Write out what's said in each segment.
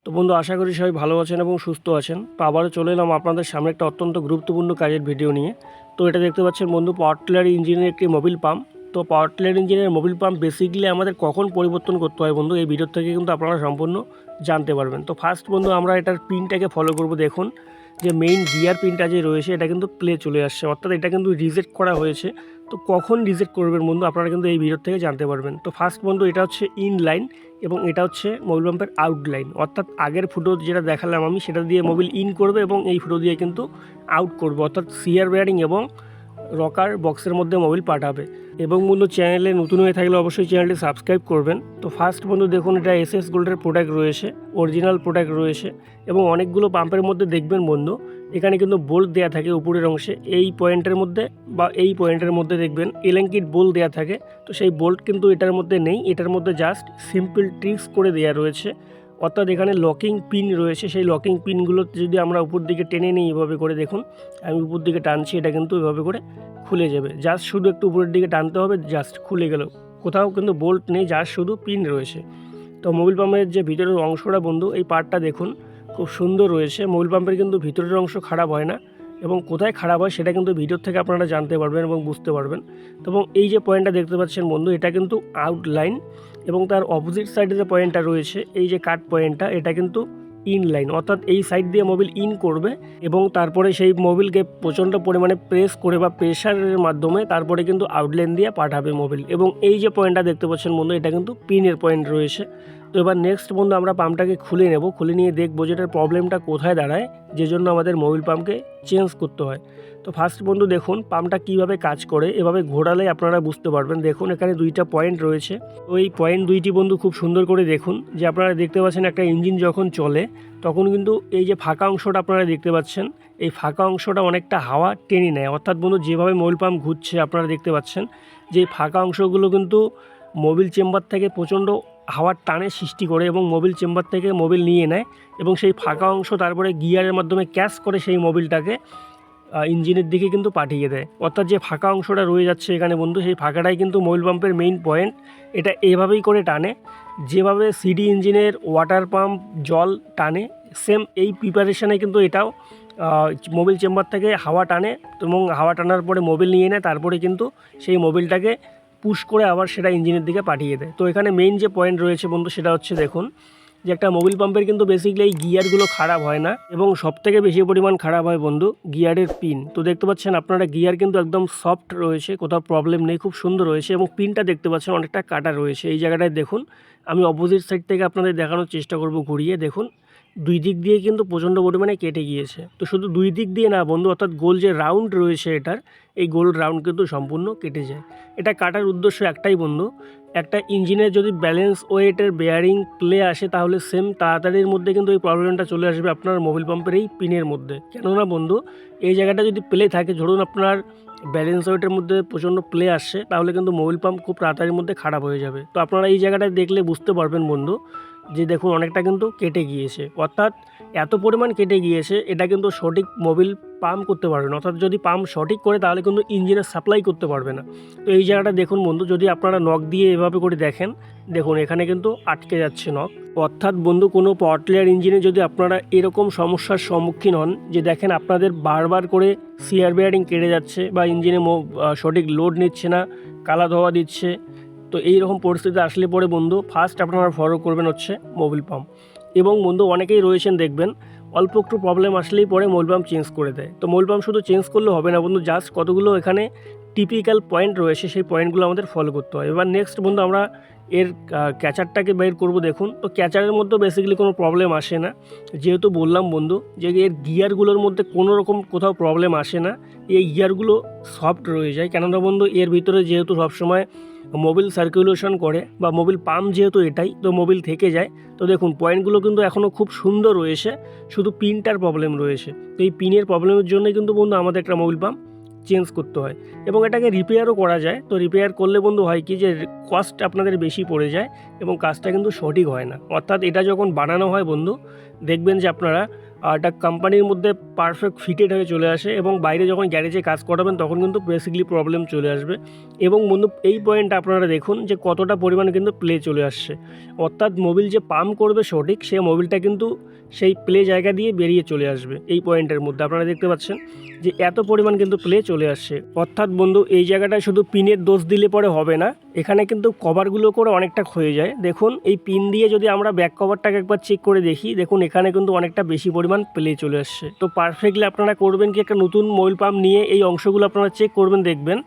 তো বন্ধু আশা করি সবাই ভালো আছেন এবং সুস্থ আছেন। তো আবারও চলে এলাম আপনাদের সামনে একটা অত্যন্ত গুরুত্বপূর্ণ কাজের ভিডিও নিয়ে। তো এটা দেখতে পাচ্ছেন বন্ধু, পাওয়ার টিলার ইঞ্জিনের একটি মোবিল পাম্প। তো পাওয়ার টিলার ইঞ্জিনের মোবিল পাম্প বেসিক্যালি আমাদের কখন পরিবর্তন করতে হয় বন্ধু, এই ভিডিও থেকে কিন্তু আপনারা সম্পূর্ণ জানতে পারবেন। তো ফার্স্ট বন্ধু আমরা এটার পিনটাকে ফলো করব। দেখুন যে মেইন গিয়ার পিনটা যে রয়েছে এটা কিন্তু প্লে চলে আসছে, অর্থাৎ এটা কিন্তু রিজেক্ট করা হয়েছে। তো কখন রিজেক্ট করবেন বন্ধু আপনারা কিন্তু এই ভিডিও থেকে জানতে পারবেন। তো ফার্স্ট বন্ধু এটা হচ্ছে ইন লাইন এবং এটা হচ্ছে মোবিল পাম্পের আউট লাইন, অর্থাৎ আগের ফুটো যেটা দেখালাম আমি সেটা দিয়ে মোবিল ইন করবে এবং এই ফুটো দিয়ে কিন্তু আউট করবে, অর্থাৎ সিয়ার বেয়ারিং এবং রকার বক্সের মধ্যে মোবিল পাঠাবে। এবং বন্ধু চ্যানেলে নতুন হয়ে থাকলে অবশ্যই চ্যানেলটি সাবস্ক্রাইব করবেন। তো ফার্স্ট বন্ধু দেখুন এটা এসএস গোল্ডের প্রোডাক্ট রয়েছে, অরিজিনাল প্রোডাক্ট রয়েছে এবং অনেকগুলো পাম্পের মধ্যে দেখবেন বন্ধু এখানে কিন্তু বোল্ট দেওয়া থাকে উপরের অংশে, এই পয়েন্টের মধ্যে বা এই পয়েন্টের মধ্যে দেখবেন এলেঙ্কিট বোল্ট দেওয়া থাকে। তো সেই বোল্ট কিন্তু এটার মধ্যে নেই, এটার মধ্যে জাস্ট সিম্পল ট্রিক্স করে দেওয়া রয়েছে, অর্থাৎ এখানে লকিং পিন রয়েছে। সেই লকিং পিনগুলো যদি আমরা উপর দিকে টেনে নিই এভাবে করে, দেখুন আমি উপর দিকে টানছি, এটা কিন্তু এভাবে করে খুলে যাবে। জাস্ট শুধু একটু উপরের দিকে টানতে হবে, জাস্ট খুলে গেল। কোথাও কিন্তু বোল্ট নেই, জাস্ট শুধু পিন রয়েছে। তো মোবিল পাম্পের যে ভিতরের অংশটা বন্ধু, এই পার্টটা দেখুন খুব সুন্দর রয়েছে। মোবিল পাম্পের কিন্তু ভিতরের অংশ খারাপ হয় না এবং কোথায় খারাপ হয় সেটা কিন্তু ভিডিওর থেকে আপনারা জানতে পারবেন এবং বুঝতে পারবেন। এবং এই যে পয়েন্টটা দেখতে পাচ্ছেন বন্ধু এটা কিন্তু আউট লাইন এবং তার অপোজিট সাইডে যে পয়েন্টটা রয়েছে এই যে কাট পয়েন্টটা, এটা কিন্তু ইন লাইন, অর্থাৎ এই সাইড দিয়ে মোবিল ইন করবে এবং তারপরে সেই মোবিলকে প্রচণ্ড পরিমাণে প্রেস করে বা প্রেশারের মাধ্যমে তারপরে কিন্তু আউটলাইন দিয়ে পাঠাবে মোবিল। এবং এই যে পয়েন্টটা দেখতে পাচ্ছেন বন্ধু এটা কিন্তু পিনের পয়েন্ট রয়েছে। তো এবার নেক্সট বন্ধু আমরা পাম্পটাকে খুলে নেব, খুলে নিয়ে দেখবো যে এটার প্রবলেমটা কোথায় দাঁড়ায়, যে জন্য আমাদের মোবিল পাম্পকে চেঞ্জ করতে হয়। তো ফার্স্ট বন্ধু দেখুন পাম্পটা কীভাবে কাজ করে, এভাবে ঘোরালে আপনারা বুঝতে পারবেন। দেখুন এখানে দুইটা পয়েন্ট রয়েছে, তো এই পয়েন্ট দুইটি বন্ধু খুব সুন্দর করে দেখুন যে আপনারা দেখতে পাচ্ছেন একটা ইঞ্জিন যখন চলে তখন কিন্তু এই যে ফাঁকা অংশটা আপনারা দেখতে পাচ্ছেন, এই ফাঁকা অংশটা অনেকটা হাওয়া টেনে নেয়। অর্থাৎ বন্ধু যেভাবে মোবিল পাম্প ঘুরছে আপনারা দেখতে পাচ্ছেন যে ফাঁকা অংশগুলো কিন্তু মোবিল চেম্বার থেকে প্রচণ্ড হাওয়ার টানে সৃষ্টি করে এবং মোবিল চেম্বার থেকে মোবিল নিয়ে নেয় এবং সেই ফাঁকা অংশ তারপরে গিয়ারের মাধ্যমে ক্যাচ করে সেই মোবিলটাকে ইঞ্জিনের দিকে কিন্তু পাঠিয়ে দেয়। অর্থাৎ যে ফাঁকা অংশটা রয়ে যাচ্ছে এখানে বন্ধু, সেই ফাঁকাটাই কিন্তু মোবিল পাম্পের মেইন পয়েন্ট। এটা এভাবেই করে টানে, যেভাবে সিডি ইঞ্জিনের ওয়াটার পাম্প জল টানে, সেম এই প্রিপারেশানে কিন্তু এটাও মোবিল চেম্বার থেকে হাওয়া টানে এবং হাওয়া টানার পরে মোবিল নিয়ে নেয়, তারপরে কিন্তু সেই মোবিলটাকে পুশ করে আবার সেটা ইঞ্জিনের দিকে পাঠিয়ে দেয়। তো এখানে মেইন যে পয়েন্ট রয়েছে বন্ধু সেটা হচ্ছে দেখুন যে একটা মোবিল পাম্পের কিন্তু বেসিক্যালি এই গিয়ারগুলো খারাপ হয় না এবং সবথেকে বেশি পরিমাণ খারাপ হয় বন্ধু গিয়ারের পিন। তো দেখতে পাচ্ছেন আপনারা গিয়ার কিন্তু একদম সফট রয়েছে, কোথাও প্রবলেম নেই, খুব সুন্দর রয়েছে এবং পিনটা দেখতে পাচ্ছেন অনেকটা কাটা রয়েছে। এই জায়গাটায় দেখুন, আমি অপোজিট সাইড থেকে আপনাদের দেখানোর চেষ্টা করব ঘুরিয়ে। দেখুন দুই দিক দিয়ে কিন্তু প্রচণ্ড পরিমাণে কেটে গিয়েছে। তো শুধু দুই দিক দিয়ে না বন্ধু, অর্থাৎ গোল যে রাউন্ড রয়েছে এটার, এই গোল রাউন্ড কিন্তু সম্পূর্ণ কেটে যায়। এটা কাটার উদ্দেশ্য একটাই বন্ধু, একটা ইঞ্জিনের যদি ব্যালেন্স ওয়েটের বেয়ারিং প্লে আসে তাহলে সেম তাড়াতাড়ির মধ্যে কিন্তু এই প্রবলেমটা চলে আসবে আপনার মোবিল পাম্পের এই পিনের মধ্যে। কেননা বন্ধু এই জায়গাটা যদি প্লে থাকে, ধরুন আপনার ব্যালেন্স ওয়েটের মধ্যে প্রচণ্ড প্লে আসছে, তাহলে কিন্তু মোবিল পাম্প খুব তাড়াতাড়ির মধ্যে খারাপ হয়ে যাবে। তো আপনারা এই জায়গাটায় দেখলে বুঝতে পারবেন বন্ধু যে দেখুন অনেকটা কিন্তু কেটে গিয়েছে, অর্থাৎ এত পরিমাণ কেটে গিয়েছে এটা কিন্তু সঠিক মোবিল পাম্প করতে পারবে না। অর্থাৎ যদি পাম্প সঠিক করে তাহলে কিন্তু ইঞ্জিনে সাপ্লাই করতে পারবে না। তো এই জায়গাটা দেখুন বন্ধু, যদি আপনারা নখ দিয়ে এভাবে করে দেখেন, দেখুন এখানে কিন্তু আটকে যাচ্ছে নখ। অর্থাৎ বন্ধু কোনো পাওয়ার টিলার ইঞ্জিনে যদি আপনারা এরকম সমস্যার সম্মুখীন হন যে দেখেন আপনাদের বারবার করে সিয়ার বেয়ারিং কেটে যাচ্ছে বা ইঞ্জিনে সঠিক লোড নিচ্ছে না, কালা ধোয়া দিচ্ছে, তো এই রকম পরিস্থিতি আসলে পরে বন্ধু ফার্স্ট আপনারা ফলো করবেন হচ্ছে মোবিল পাম্প। এবং বন্ধু অনেকেই রয়েছেন দেখবেন অল্প একটু প্রবলেম আসলেই পরে মোবিল পাম্প চেঞ্জ করে দেয়। তো মোবিল পাম্প শুধু চেঞ্জ করলে হবে না বন্ধু, জাস্ট কতগুলো এখানে টিপিক্যাল পয়েন্ট রয়েছে সেই পয়েন্টগুলো আমাদের ফলো করতে হয়। এবার নেক্সট বন্ধু আমরা এর ক্যাচারটাকে বের করব। দেখুন তো ক্যাচারের মধ্যে বেসিক্যালি কোনো প্রবলেম আসে না, যেহেতু বললাম বন্ধু যে এর গিয়ারগুলোর মধ্যে কোনো রকম কোথাও প্রবলেম আসে না, এই গিয়ারগুলো সফট রয়ে যায়। কেননা বন্ধু এর ভিতরে যেহেতু সবসময় মোবিল সার্কুলেশন করে বা মোবিল পাম্প যেহেতু এটাই, তো মোবিল থেকে যায়। তো দেখুন পয়েন্টগুলো কিন্তু এখনও খুব সুন্দর রয়েছে, শুধু পিনটার প্রবলেম রয়েছে। তো এই পিনের প্রবলেমের জন্যই কিন্তু বন্ধু আমাদের একটা মোবিল পাম্প চেঞ্জ করতে হয় এবং এটাকে রিপেয়ারও করা যায়। তো রিপেয়ার করলে বন্ধু হয় কি যে কস্ট আপনাদের বেশি পড়ে যায় এবং কাজটা কিন্তু সঠিক হয় না। অর্থাৎ এটা যখন বানানো হয় বন্ধু দেখবেন যে আপনারা এটা কোম্পানির মধ্যে পারফেক্ট ফিটেড হয়ে চলে আসে এবং বাইরে যখন গ্যারেজে কাজ করাবেন তখন কিন্তু বেসিক্যালি প্রবলেম চলে আসবে। এবং বন্ধু এই পয়েন্টটা আপনারা দেখুন যে কতটা পরিমাণে কিন্তু প্লে চলে আসছে, অর্থাৎ মোবিল যে পাম্প করবে সঠিক সে মোবিলটা কিন্তু সেই প্লে জায়গা দিয়ে বেরিয়ে চলে আসবে। এই পয়েন্টের মধ্যে আপনারা দেখতে পাচ্ছেন যে এত পরিমাণ কিন্তু প্লে চলে আসছে। অর্থাৎ বন্ধু এই জায়গাটায় শুধু পিনের দোষ দিলে পরে হবে না, এখানে কিন্তু কভারগুলো করে অনেকটা ক্ষয়ে যায়। দেখুন এই পিন দিয়ে যদি আমরা ব্যাক কভারটাকে একবার চেক করে দেখি, দেখুন এখানে কিন্তু অনেকটা বেশি পরিমাণ প্লে চলে আসছে। তো পারফেক্টলি আপনারা করবেন কি, একটা নতুন মোবিল পাম্প নিয়ে এই অংশগুলো আপনারা চেক করবেন, দেখবেন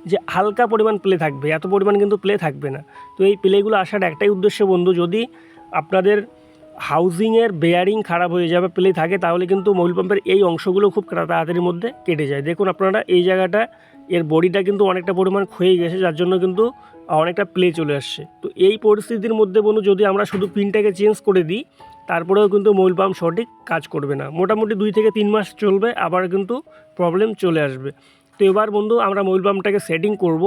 যে হালকা পরিমাণ প্লে থাকবে, এত পরিমাণ কিন্তু প্লে থাকবে না। তো এই প্লেগুলো আসার একটাই উদ্দেশ্য বন্ধু, যদি আপনাদের হাউজিংয়ের বেয়ারিং খারাপ হয়ে যাবে প্লে থাকে, তাহলে কিন্তু মোবিল পাম্পের এই অংশগুলো খুব তাড়াতাড়ির মধ্যে কেটে যায়। দেখুন আপনারা এই জায়গাটা এর বডিটা কিন্তু অনেকটা পরিমাণ ক্ষয়ে গেছে, যার জন্য কিন্তু অনেকটা প্লে চলে আসছে। তো এই পরিস্থিতির মধ্যে বন্ধু যদি আমরা শুধু পিনটাকে চেঞ্জ করে দিই, তারপরেও কিন্তু মোবিল পাম্প সঠিক কাজ করবে না, মোটামুটি 2 থেকে 3 মাস চলবে, আবার কিন্তু প্রবলেম চলে আসবে। তো এবার বন্ধু আমরা মোবিল পাম্পটাকে সেটিং করব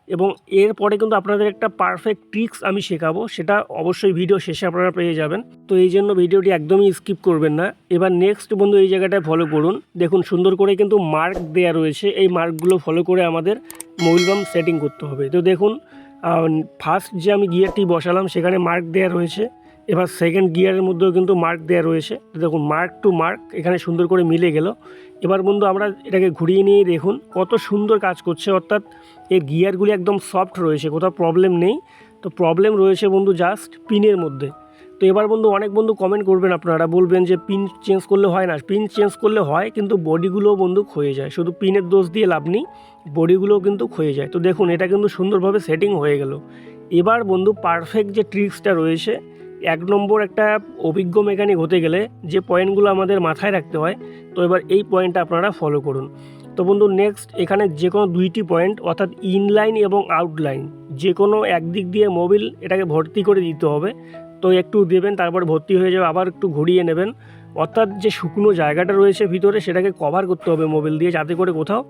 এবং এরপরে কিন্তু আপনাদের একটা পারফেক্ট ট্রিক্স আমি শেখাবো, সেটা অবশ্যই ভিডিও শেষে আপনারা পেয়ে যাবেন। তো এই জন্য ভিডিওটি একদমই স্কিপ করবেন না। এবার নেক্সট বন্ধু এই জায়গাটায় ফলো করুন, দেখুন সুন্দর করে কিন্তু মার্ক দেওয়া রয়েছে, এই মার্কগুলো ফলো করে আমাদের মোবিল পাম্প সেটিং করতে হবে। তো দেখুন ফার্স্ট যে আমি গিয়ারটি বসালাম সেখানে মার্ক দেওয়া রয়েছে, এবার সেকেন্ড গিয়ারের মধ্যেও কিন্তু মার্ক দেওয়া রয়েছে। তো দেখুন মার্ক টু মার্ক এখানে সুন্দর করে মিলে গেল। এবার বন্ধু আমরা এটাকে ঘুরিয়ে নিয়ে দেখুন কত সুন্দর কাজ করছে, অর্থাৎ এর গিয়ারগুলি একদম সফট রয়েছে, কোথাও প্রবলেম নেই। তো প্রবলেম রয়েছে বন্ধু জাস্ট পিনের মধ্যে। তো এবার বন্ধু অনেক বন্ধু কমেন্ট করবেন, আপনারা বলবেন যে পিন চেঞ্জ করলে হয় না। পিন চেঞ্জ করলে হয়, কিন্তু বডিগুলোও বন্ধু ক্ষয়ে যায়, শুধু পিনের দোষ দিয়ে লাভ নেই, বডিগুলোও কিন্তু ক্ষয়ে যায়। তো দেখুন এটা কিন্তু সুন্দরভাবে সেটিং হয়ে গেল। এবার বন্ধু পারফেক্ট যে ট্রিক্সটা রয়েছে, 1 নম্বর একটা অভিজ্ঞ মেকানিক হতে গেলে যে পয়েন্টগুলো আমাদের মাথায় রাখতে হয়, তো এবার এই পয়েন্টটা আপনারা ফলো করুন। তো বন্ধু নেক্সট এখানে যে কোনো 2টি পয়েন্ট, অর্থাৎ ইনলাইন এবং আউটলাইন, যে কোনো একদিক দিয়ে মোবিল এটাকে ভর্তি করে দিতে হবে। তো একটু দেবেন, তারপর ভর্তি হয়ে যাবে, আবার একটু ঘুরিয়ে নেবেন, অর্থাৎ যে শুকনো জায়গাটা রয়েছে ভিতরে সেটাকে কভার করতে হবে মোবিল দিয়ে, যাতে করে কোথাও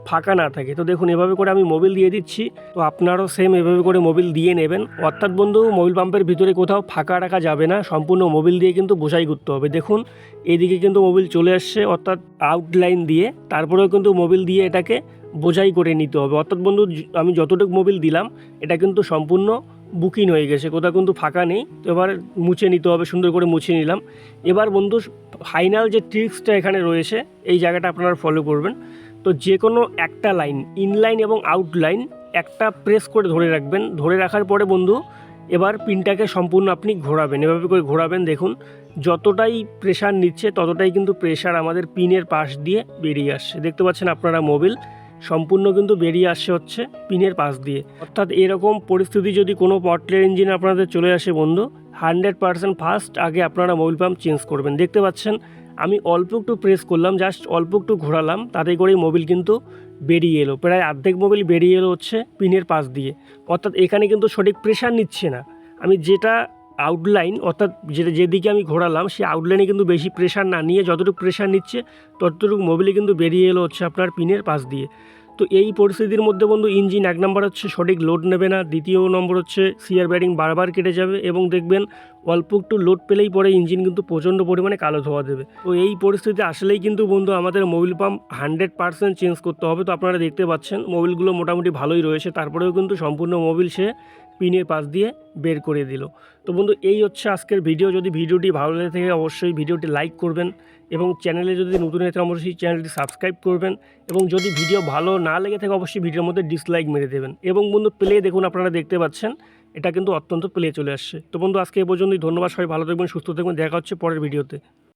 ফাঁকা না থাকে। তো দেখুন এভাবে করে আমি মোবিল দিয়ে দিচ্ছি, তো আপনারাও সেম এভাবে করে মোবিল দিয়ে নেবেন। অর্থাৎ বন্ধু মোবিল পাম্পের ভিতরে কোথাও ফাঁকা রাখা যাবে না, সম্পূর্ণ মোবিল দিয়ে কিন্তু বোঝাই করতে হবে। দেখুন এইদিকে কিন্তু মোবিল চলে আসছে, অর্থাৎ আউটলাইন দিয়ে, তারপরেও কিন্তু মোবিল দিয়ে এটাকে বোঝাই করে নিতে হবে। অর্থাৎ বন্ধু আমি যতটুকু মোবিল দিলাম এটা কিন্তু সম্পূর্ণ বুকিং হয়ে গেছে, কোথাও কিন্তু ফাঁকা নেই। তো এবার মুছে নিতে হবে, সুন্দর করে মুছে নিলাম। এবার বন্ধু ফাইনাল যে ট্রিক্সটা এখানে রয়েছে, এই জায়গাটা আপনারা ফলো করবেন। তো যে কোনো একটা লাইন, ইনলাইন এবং আউটলাইন, একটা প্রেস করে ধরে রাখবেন। ধরে রাখার পরে বন্ধু এবার পিনটাকে সম্পূর্ণ আপনি ঘোরাবেন, এভাবে করে ঘোরাবেন। দেখুন যতটাই প্রেশার নিচ্ছে ততটাই কিন্তু প্রেশার আমাদের পিনের পাশ দিয়ে বেরিয়ে আসছে। দেখতে পাচ্ছেন আপনারা মোবিল সম্পূর্ণ কিন্তু বেরিয়ে আসছে হচ্ছে পিনের পাশ দিয়ে। অর্থাৎ এরকম পরিস্থিতি যদি কোনো পাওয়ার ইঞ্জিন আপনাদের চলে আসে বন্ধু, 100% ফার্স্ট আগে আপনারা মোবিল পাম্প চেঞ্জ করবেন। দেখতে পাচ্ছেন আমি অল্প একটু প্রেস করলাম, জাস্ট অল্প একটু ঘোরালাম, তাতে করেই মোবিল কিন্তু বেরিয়ে এলো, প্রায় অর্ধেক মোবিল বেরিয়ে এলো হচ্ছে পিনের পাশ দিয়ে। অর্থাৎ এখানে কিন্তু সঠিক প্রেশার নিচ্ছে না। আমি যেটা আউটলাইন, অর্থাৎ যেদিকে আমি ঘোরালাম সেই আউটলাইনে কিন্তু বেশি প্রেশার না নিয়ে যতটুকু প্রেশার নিচ্ছে ততটুকু মোবিলে কিন্তু বেরিয়ে এলো হচ্ছে আপনার পিনের পাশ দিয়ে। তো এই পরিস্থিতির মধ্যে বন্ধু ইঞ্জিন 1 নম্বর হচ্ছে সঠিক লোড নেবে না, দ্বিতীয় নম্বর হচ্ছে সিয়ার ব্যারিং বারবার কেটে যাবে, এবং দেখবেন অল্প একটু লোড পেলেই পরে ইঞ্জিন কিন্তু প্রচণ্ড পরিমাণে কালো ধোয়া দেবে। তো এই পরিস্থিতি আসলেই কিন্তু বন্ধু আমাদের মোবিল পাম্প 100% চেঞ্জ করতে হবে। তো আপনারা দেখতে পাচ্ছেন মোবিলগুলো মোটামুটি ভালোই রয়েছে, তারপরেও কিন্তু সম্পূর্ণ মোবিল সে পিনের পাশ দিয়ে বের করে দিল। তো বন্ধু এই হচ্ছে আজকের ভিডিও। যদি ভিডিওটি ভালো লেগে থাকে অবশ্যই ভিডিওটি লাইক করবেন, এবং চ্যানেলে যদি নতুন হয়ে থাকে অবশ্যই চ্যানেলটি সাবস্ক্রাইব করবেন, এবং যদি ভিডিও ভালো না লেগে থাকে অবশ্যই ভিডিওর মধ্যে ডিসলাইক মেরে দেবেন। এবং বন্ধু প্লে দেখুন, আপনারা দেখতে পাচ্ছেন এটা কিন্তু অত্যন্ত প্লে চলে আসছে। তো বন্ধু আজকে এই পর্যন্তই, ধন্যবাদ, সবাই ভালো থাকবেন, সুস্থ থাকবেন, দেখা হচ্ছে পরের ভিডিওতে।